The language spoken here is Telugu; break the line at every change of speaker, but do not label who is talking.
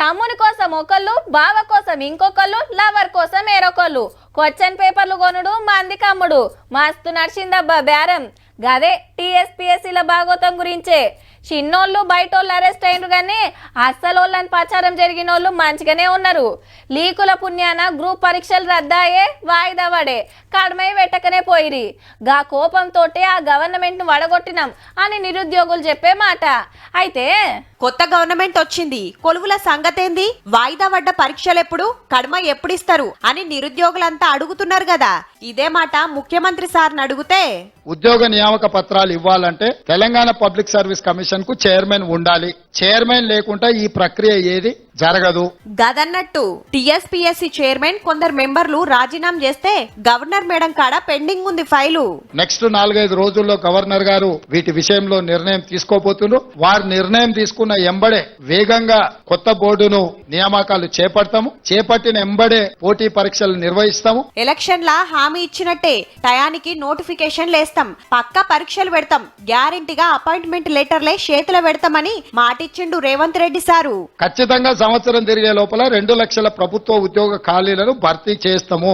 తమ్ముని కోసం ఒకళ్ళు, బావ కోసం ఇంకొకళ్ళు, లవర్ కోసం వేరొకళ్ళు. క్వశ్చన్ పేపర్లు కొనుడు, మందికి అమ్ముడు. మస్తు నడిచిందబ్బా బేరం. గదే టీఎస్పీఎస్సీల భాగోతం గురించే. చిన్నోళ్ళు బయటోళ్ళు అరెస్ట్ అయినరు కానీ అస్సలోళ్ళని ప్రచారం జరిగిన వాళ్ళు మంచిగానే ఉన్నారు. లీకుల పుణ్యాన గ్రూప్ పరీక్షలు రద్దాయే, వాయిదా పడే, కడమై పెట్టకనే పోయిరి. గా కోపంతో ఆ గవర్నమెంట్ ను వడగొట్టినాం అని నిరుద్యోగులు చెప్పే మాట. అయితే
కొత్త గవర్నమెంట్ వచ్చింది, కొలువుల సంగతేంది, వాయిదా పడ్డ పరీక్షలెప్పుడు, కడమ ఎప్పుడిస్తారు అని నిరుద్యోగులంతా అడుగుతున్నారు కదా. ఇదే మాట ముఖ్యమంత్రి సార్ని అడిగితే,
ఉద్యోగ నియామక పత్రాలు ఇవ్వాలంటే తెలంగాణ పబ్లిక్ సర్వీస్ కమిషన్ కు చైర్మన్ ఉండాలి. చైర్మన్ లేకుండా ఈ ప్రక్రియ ఏది జరగదు.
గదన్నట్టు టీఎస్పీఎస్సీ చైర్మన్ కొందరు మెంబర్లు రాజీనామా చేస్తే గవర్నర్ మేడం కాడ పెండింగ్ ఉంది ఫైలు.
నెక్స్ట్ 4-5 రోజుల్లో గవర్నర్ గారు వీటి విషయంలో నిర్ణయం తీసుకోబోతున్నారు. వారు నిర్ణయం తీసుకున్న ఎంబడే వేగంగా కొత్త బోర్డును నియామకాలు చేపడతాము. చేపట్టిన ఎంబడే పోటీ పరీక్షలు నిర్వహిస్తాము.
ఎలక్షన్లా హామీ ఇచ్చినట్టే టయానికి నోటిఫికేషన్ లేస్తాం, పక్కా పరీక్షలు పెడతాం, గ్యారెంటీగా అపాయింట్మెంట్ లెటర్లే చేతిలో పెడతామని మాటిచ్చిండు రేవంత్ రెడ్డి సారు.
ఖచ్చితంగా సంవత్సరం తిరిగే లోపల 2 లక్షల ప్రభుత్వ ఉద్యోగ ఖాళీలను భర్తీ చేస్తాము.